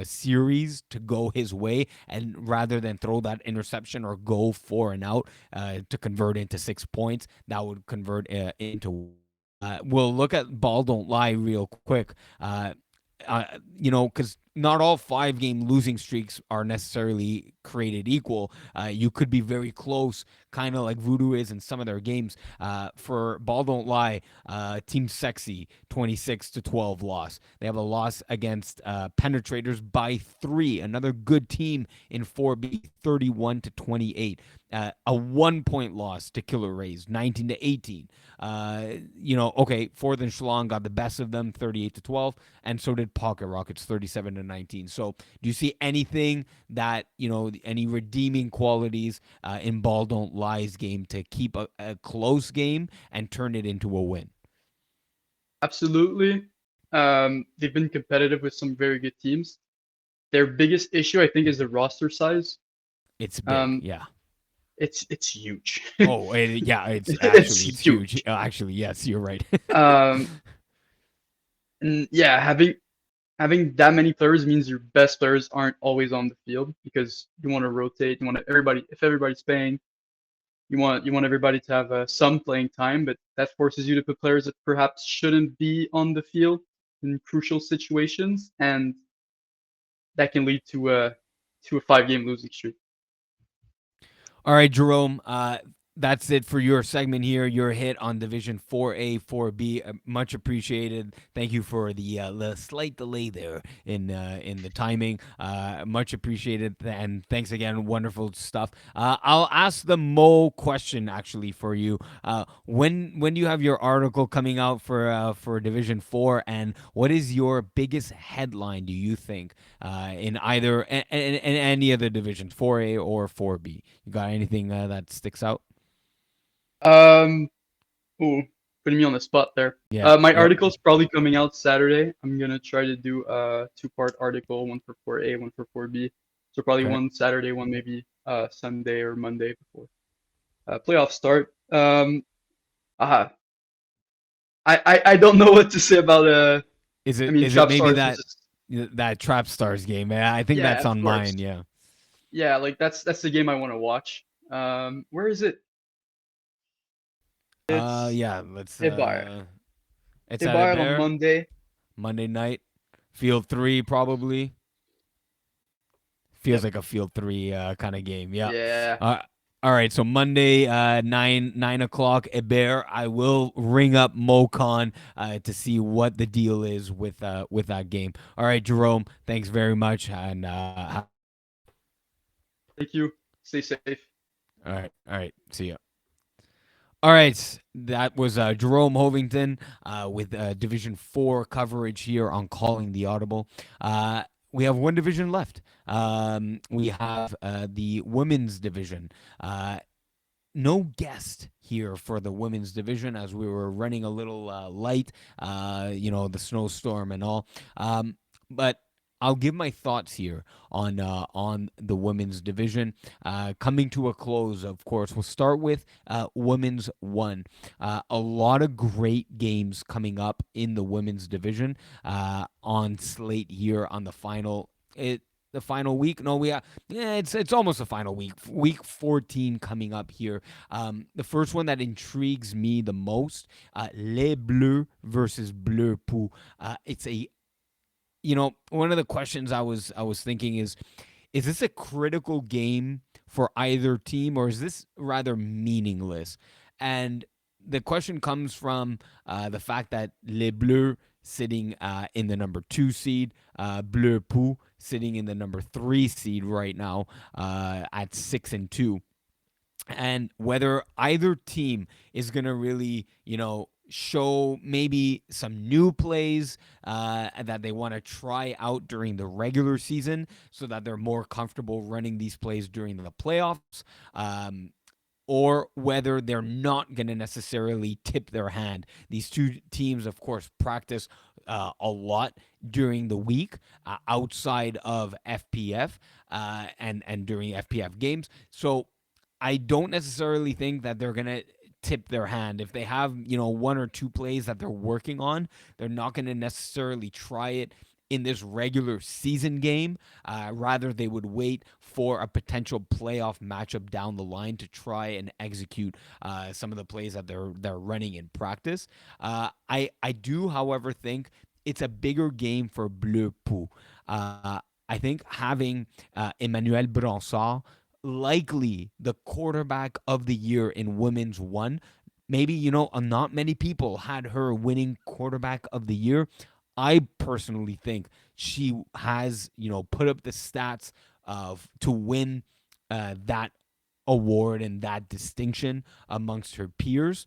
series to go his way, and rather than throw that interception or go 4 and out to convert into 6 points, that would convert into. We'll look at ball don't lie real quick. Because not all 5 game losing streaks are necessarily created equal. You could be very close, kind of like Voodoo is in some of their games. For Ball Don't Lie, Team Sexy 26-12 loss. They have a loss against Penetrators by 3. Another good team in 4B 31-28. A 1 point loss to Killer Rays 19-18. Okay, Fourth and Shalom got the best of them 38-12, and so did Pocket Rockets 37-19. So, do you see anything that any redeeming qualities in Ball Don't Lie's game to keep a close game and turn it into a win? absolutely. They've been competitive with some very good teams. Their biggest issue, I think, is the roster size. It's big, Um, yeah. it's huge. Oh, yeah, It's it's huge. huge. Actually, yes, you're right. Um, and yeah, having that many players means your best players aren't always on the field because you want to rotate. You want everybody. If everybody's playing, you want everybody to have some playing time, but that forces you to put players that perhaps shouldn't be on the field in crucial situations, and that can lead to a 5 game losing streak. All right, Jerome. That's it for your segment here. Your hit on Division 4A, 4B. Much appreciated. Thank you for the slight delay there in the timing. Much appreciated, and thanks again. Wonderful stuff. I'll ask the Mo question actually for you. When do you have your article coming out for Division 4, and what is your biggest headline? Do you think in either in any of the divisions, 4A or 4B? You got anything that sticks out? Um, ooh, putting me on the spot there. Yeah. My Yep. article's probably coming out Saturday. I'm gonna try to do a two-part article, one for 4A, one for 4B. So probably Okay. one Saturday, one maybe Sunday or Monday before playoffs start. Uh, I don't know what to say about Is I it mean is it Trap maybe Stars that versus that Trap Stars game? Yeah, I think yeah, that's of on course. mine. Yeah. Yeah, like that's the game I want to watch. Where is it? It's Yeah. Let's. Ibar. It's at a Ibar on Bear Monday. Monday night. Field 3 probably. Feels Yep. like a Field 3 kind of game. Yeah. Yeah. Uh, all right, so Monday, 9 o'clock, Eber. I will ring up Mocon to see what the deal is with that game. All right, Jerome, thanks very much, and Thank you. Stay safe. all right, see ya. All right, that was Jerome Hovington with Division 4 coverage here on Calling the Audible. We have one division left. We have the women's division. No guest here for the women's division as we were running a little light, the snowstorm and all. But I'll give my thoughts here on the women's division. Coming to a close, of course, we'll start with women's one. A lot of great games coming up in the women's division on slate here on the final. The final week. No, it's almost the final week. Week 14 coming up here. The first one that intrigues me the most, Les Bleus versus Bleu Pou. It's a one of the questions I was thinking is this a critical game for either team, or is this rather meaningless? And the question comes from the fact that Les Bleus sitting in the number 2 seed, Bleu Pou sitting in the number 3 seed right now at 6-2, and whether either team is going to really, show maybe some new plays that they want to try out during the regular season so that they're more comfortable running these plays during the playoffs. Or whether they're not going to necessarily tip their hand. These two teams, of course, practice a lot during the week outside of FPF and during FPF games. So I don't necessarily think that they're going to tip their hand. If they have, one or two plays that they're working on, they're not going to necessarily try it in this regular season game. Rather, they would wait for a potential playoff matchup down the line to try and execute some of the plays that they're running in practice. I do, however, think it's a bigger game for Bleu Pou. I think having Emmanuel Bransard, likely the quarterback of the year in Women's One. Maybe, not many people had her winning quarterback of the year. I personally think she has, put up the stats of to win that award and that distinction amongst her peers.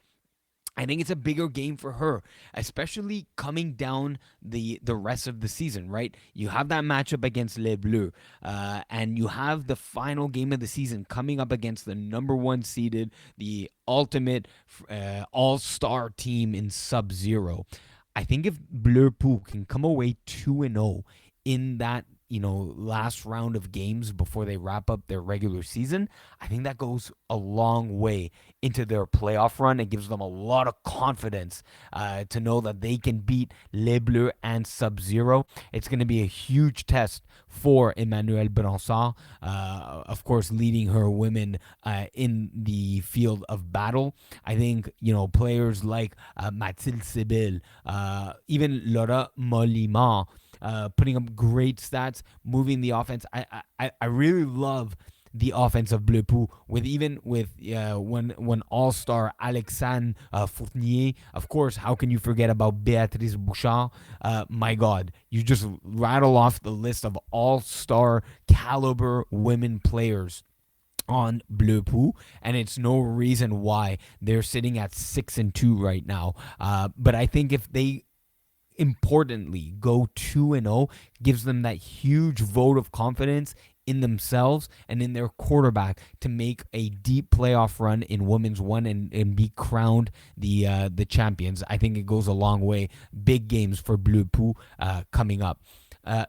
I think it's a bigger game for her, especially coming down the rest of the season, right? You have that matchup against Les Bleus, and you have the final game of the season coming up against the number one seeded, the ultimate all-star team in Sub-Zero. I think if Bleu Pou can come away 2-0 in that, last round of games before they wrap up their regular season, I think that goes a long way into their playoff run. It gives them a lot of confidence to know that they can beat Les Bleus and Sub-Zero. It's going to be a huge test for Emmanuelle Bransard, of course, leading her women in the field of battle. I think, players like Mathilde Sebil, even Laura Molimar, putting up great stats, moving the offense. I really love the offense of Bleu Pou with when all-star Alexandre Fournier. Of course, how can you forget about Béatrice Bouchard? My God, you just rattle off the list of all-star caliber women players on Bleu Pou, and it's no reason why they're sitting at 6-2 right now. But I think if they importantly go 2-0, gives them that huge vote of confidence in themselves and in their quarterback to make a deep playoff run in Women's One and be crowned the champions. I think it goes a long way. Big games for Bleu Pou coming up.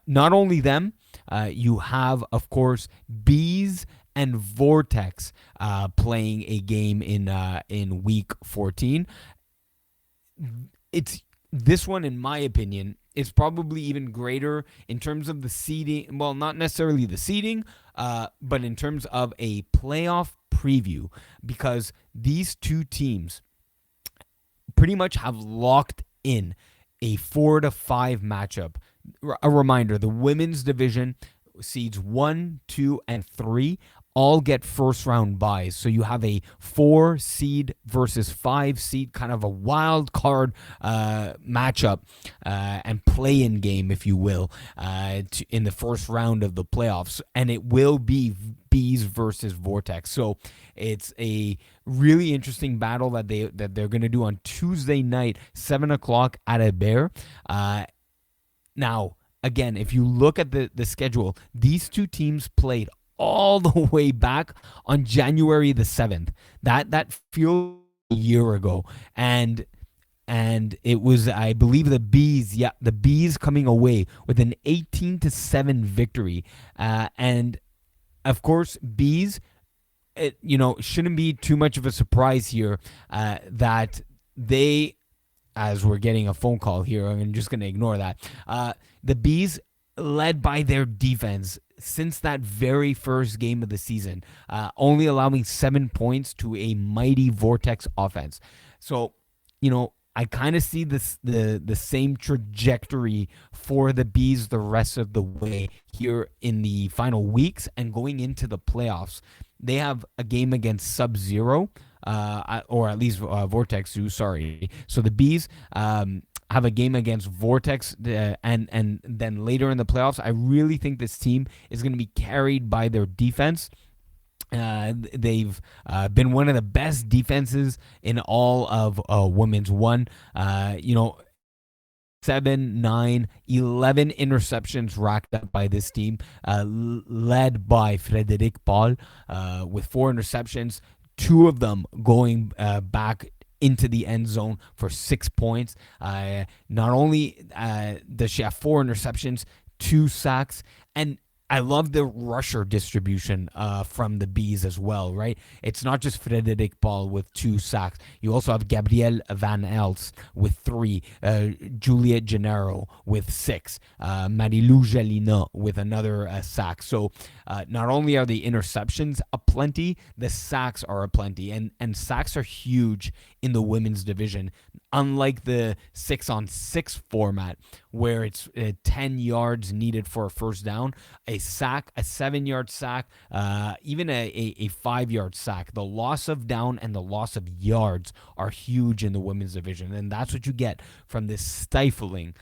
Not only them, you have, of course, Bees and Vortex playing a game in week 14. This one, in my opinion, is probably even greater in terms of the seeding. Well, not necessarily the seeding, but in terms of a playoff preview, because these two teams pretty much have locked in a 4-5 matchup. A reminder, the women's division seeds 1, 2, and 3 all get first round buys. So you have a 4 seed versus 5 seed, kind of a wild card matchup and play-in game, if you will, in the first round of the playoffs. And it will be Bees versus Vortex. So it's a really interesting battle that they're going to do on Tuesday night, 7 o'clock at Hébert. Now, again, if you look at the schedule, these two teams played all the way back on January the 7th. That feels a year ago. And it was, I believe, the Bees coming away with an 18-7 victory. And of course, Bees, it shouldn't be too much of a surprise here that they, as we're getting a phone call here, I'm just going to ignore that. The Bees, led by their defense since that very first game of the season, only allowing 7 points to a mighty Vortex offense. So, I kind of see the same trajectory for the Bees the rest of the way here in the final weeks and going into the playoffs. They have a game against Sub-Zero, or at least Vortex, sorry. So the Bees have a game against Vortex, and then later in the playoffs, I really think this team is going to be carried by their defense. They've been one of the best defenses in all of Women's One. 7, 9, 11 interceptions racked up by this team, led by Frédéric Paul, with 4 interceptions, 2 of them going back into the end zone for 6 points. Not only does she have 4 interceptions, 2 sacks, and I love the rusher distribution from the Bees as well, right? It's not just Frédéric Paul with 2 sacks. You also have Gabrielle Van Els with 3, Juliet Gennaro with 6, Marilou Jalina with another sack. So not only are the interceptions aplenty, the sacks are aplenty. And sacks are huge in the women's division. Unlike the 6-on-6 format, where it's 10 yards needed for a first down, a sack, a 7-yard sack, even a 5-yard sack, the loss of down and the loss of yards are huge in the women's division. And that's what you get from this stifling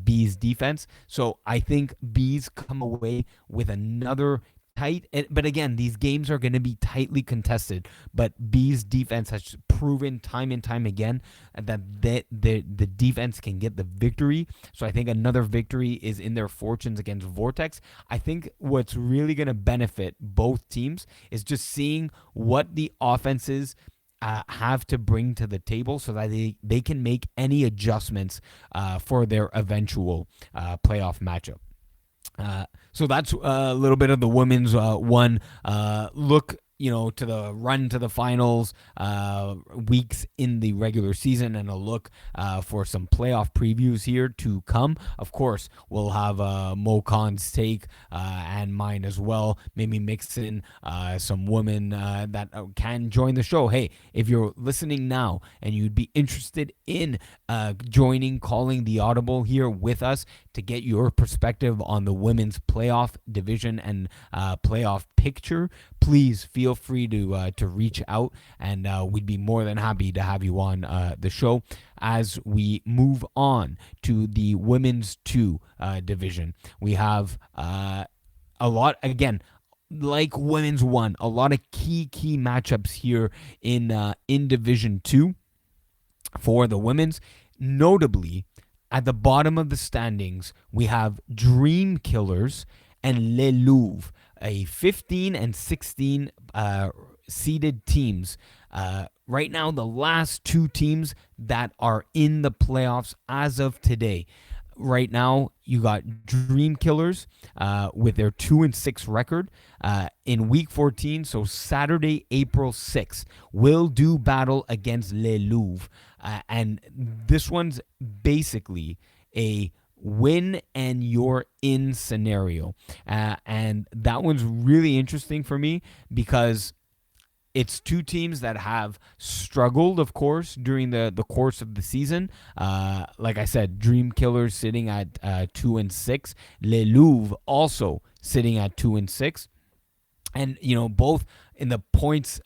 Bees defense. So I think Bees come away with another tight, but again, these games are going to be tightly contested. But Bees defense has proven time and time again that the defense can get the victory. So I think another victory is in their fortunes against Vortex. I think what's really going to benefit both teams is just seeing what the offenses have to bring to the table so that they can make any adjustments for their eventual playoff matchup. So that's a little bit of the women's one look, to the run to the finals, weeks in the regular season, and a look for some playoff previews here to come. Of course, we'll have Mo Khan's take and mine as well. Maybe mix in some women that can join the show. Hey, if you're listening now and you'd be interested in calling the Audible here with us to get your perspective on the women's playoff division and playoff picture, please feel free to reach out, and we'd be more than happy to have you on the show as we move on to the women's 2 division. We have a lot, again, like women's 1, a lot of key matchups here in Division 2 for the women's. Notably, at the bottom of the standings, we have Dream Killers and Les Louvres, a 15 and 16 seeded teams. Right now, the last 2 teams that are in the playoffs as of today. Right now, you got Dream Killers with their 2-6 record in Week 14. So Saturday, April 6th, will do battle against Les Louvres, and this one's basically a win and you're in scenario, and that one's really interesting for me because it's 2 teams that have struggled, of course, during the course of the season. Like I said, Dream Killers sitting at 2-6. Les Louvres also sitting at 2-6. And, both in the points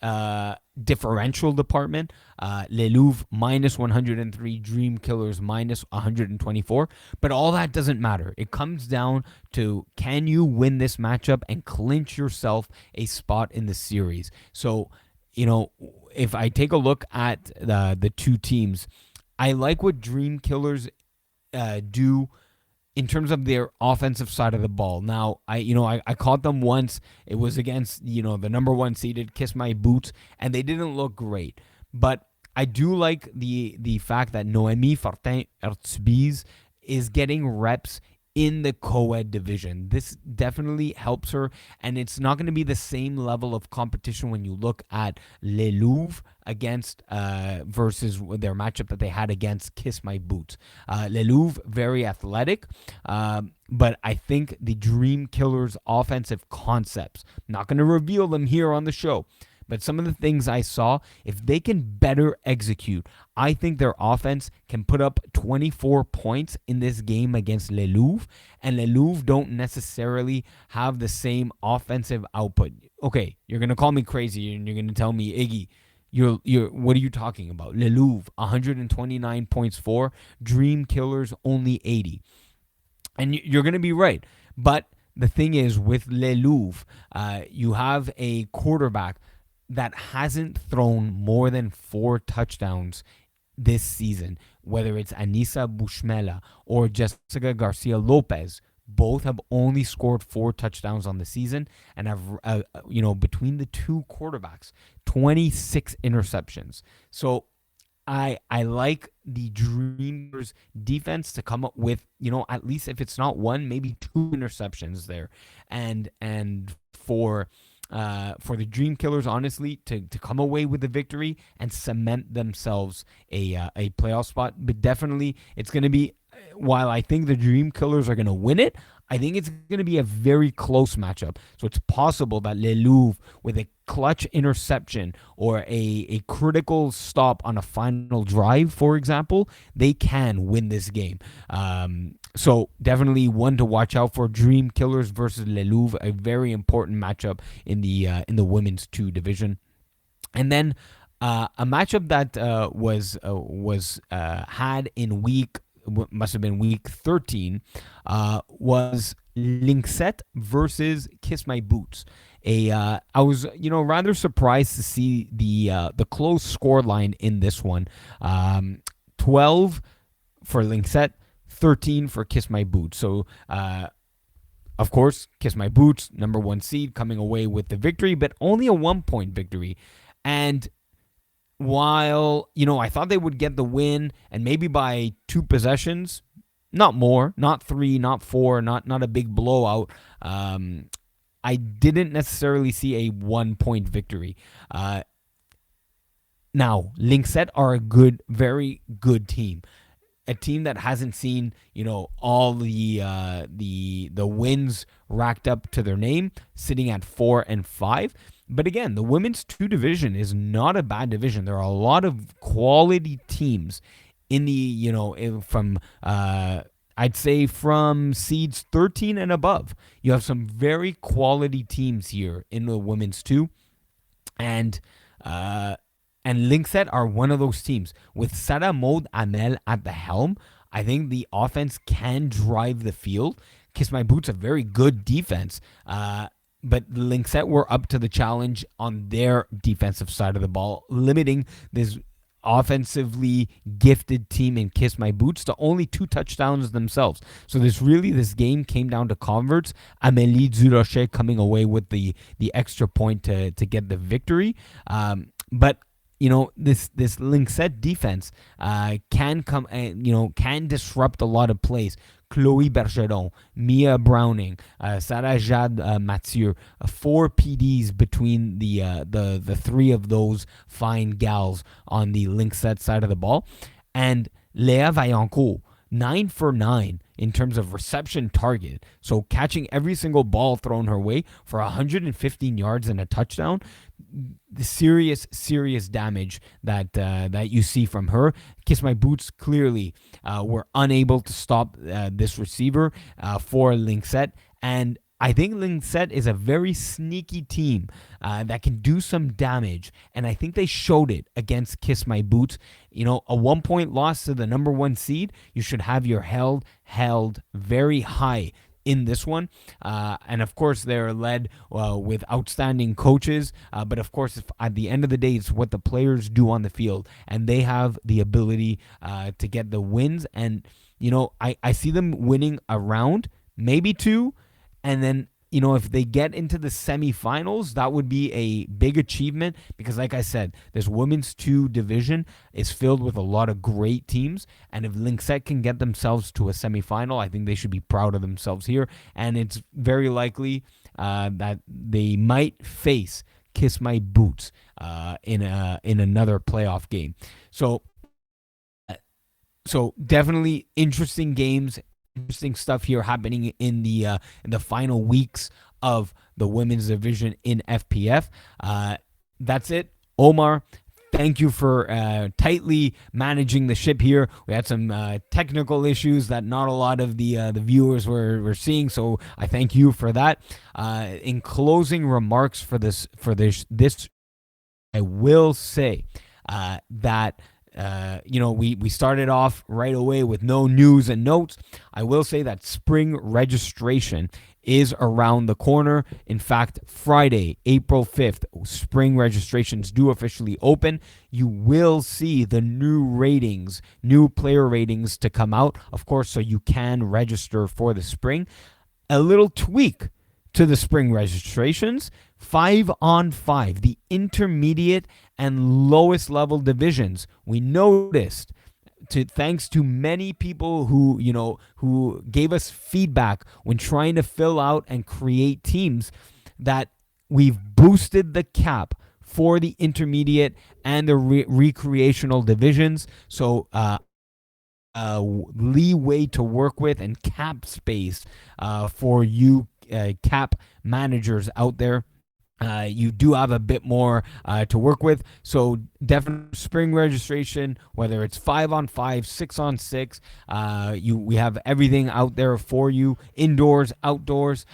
differential department, Les Louvres minus 103, Dream Killers minus 124. But all that doesn't matter. It comes down to, can you win this matchup and clinch yourself a spot in the series? So, if I take a look at the 2 teams, I like what Dream Killers do in terms of their offensive side of the ball. Now, I caught them once. It was against, the number 1 seeded Kiss My Boots, and they didn't look great. But I do like the fact that Noémie Fortin-Hertzbies is getting reps in the co-ed division. This definitely helps her, and it's not going to be the same level of competition when you look at Les Louvres against versus their matchup that they had against Kiss My Boots. Les Louvres, very athletic, but I think the Dream Killers offensive concepts, not going to reveal them here on the show, but some of the things I saw, if they can better execute, I think their offense can put up 24 points in this game against Les Louvres, and Les Louvres don't necessarily have the same offensive output. Okay, you're going to call me crazy, and you're going to tell me, Iggy, what are you talking about? Les Louvres, 129 points for, Dream Killers only 80. And you're going to be right, but the thing is with Le Louvre, you have a quarterback that hasn't thrown more than 4 touchdowns this season, whether it's Anissa Bushmela or Jessica Garcia Lopez. Both have only scored 4 touchdowns on the season and have, between the two quarterbacks, 26 interceptions. So I like the Dreamers defense to come up with, at least if it's not one, maybe 2 interceptions there. And for the Dream Killers, honestly, to come away with the victory and cement themselves a playoff spot. But definitely, it's going to be, while I think the Dream Killers are going to win it, I think it's going to be a very close matchup. So it's possible that Le Louvre, with a clutch interception or a critical stop on a final drive, for example, they can win this game. So definitely one to watch out for. Dream Killers versus Le Louvre, a very important matchup in the women's 2 division. And then a matchup that was had in must have been week 13, was Linkset versus Kiss My Boots. I was rather surprised to see the close score line in this one. 12 for Linkset, 13 for Kiss My Boots. So of course, Kiss My Boots, number 1 seed, coming away with the victory, but only a 1-point victory. And while, I thought they would get the win and maybe by 2 possessions, not more, not 3, not 4, not a big blowout, I didn't necessarily see a 1-point victory. Now, Linkset are a very good team. A team that hasn't seen, all the wins racked up to their name, sitting at 4-5. But again, the women's 2 division is not a bad division. There are a lot of quality teams in the, from I'd say from seeds 13 and above. You have some very quality teams here in the women's 2. And Linkset are one of those teams. With Sarah Maud Amel at the helm, I think the offense can drive the field. Kiss My Boots, a very good defense. But Linkset were up to the challenge on their defensive side of the ball, limiting this offensively gifted team in Kiss My Boots to only 2 touchdowns themselves. So this game came down to converts. Amélie Durocher coming away with the extra point to get the victory. But this Linkset defense can disrupt a lot of plays. Chloé Bergeron, Mia Browning, Sarah Jade Mathieu, 4 PDs between the 3 of those fine gals on the Linkset side of the ball. And Léa Vaillancourt, 9 for 9 in terms of reception target. So catching every single ball thrown her way for 115 yards and a touchdown. The serious damage that you see from her. Kiss My Boots clearly were unable to stop this receiver for Linkset. And I think Linkset is a very sneaky team that can do some damage. And I think they showed it against Kiss My Boots. A 1-point loss to the number 1 seed, you should have your held very high in this one. And of course, they're led with outstanding coaches. But of course, at the end of the day, it's what the players do on the field. And they have the ability to get the wins. And, I see them winning a round, maybe 2. And then, if they get into the semifinals, that would be a big achievement because, like I said, this women's 2 division is filled with a lot of great teams. And if Linkset can get themselves to a semifinal, I think they should be proud of themselves here. And it's very likely that they might face Kiss My Boots in another playoff game. So definitely interesting games. Interesting stuff here happening in the final weeks of the women's division in FPF. That's it, Omar. Thank you for tightly managing the ship here. We had some technical issues that not a lot of the viewers were seeing, so I thank you for that. In closing remarks for this, I will say that. We started off right away with no news and notes. I will say that spring registration is around the corner. In fact, Friday, April 5th, spring registrations do officially open. You will see the new player ratings to come out, of course, so you can register for the spring. A little tweak to the spring registrations: 5-on-5, the intermediate and lowest level divisions. We noticed, thanks to many people who gave us feedback when trying to fill out and create teams, that we've boosted the cap for the intermediate and the recreational divisions. So leeway to work with and cap space for you cap managers out there. You do have a bit more to work with. So definitely spring registration, whether it's 5-on-5, 6-on-6, we have everything out there for you, indoors, outdoors.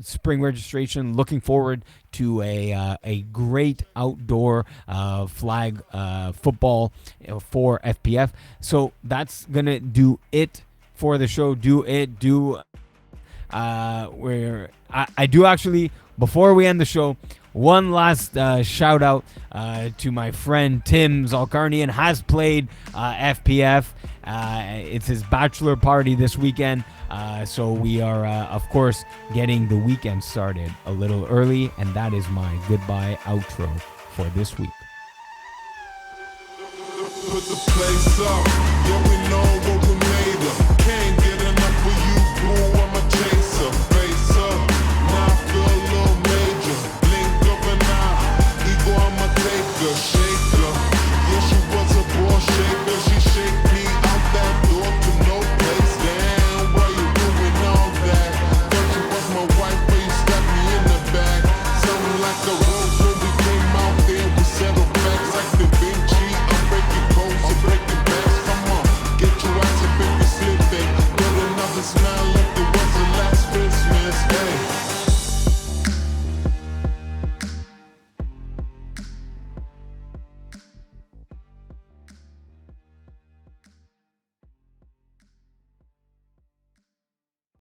Spring registration. Looking forward to a great outdoor flag football for FPF. So that's gonna do it for the show. Where I do actually, before we end the show, one last shout out to my friend Tim Zalkarnian. Has played FPF. It's his bachelor party this weekend, so we are of course getting the weekend started a little early, and that is my goodbye outro for this week. Put the place up, yeah, we know what we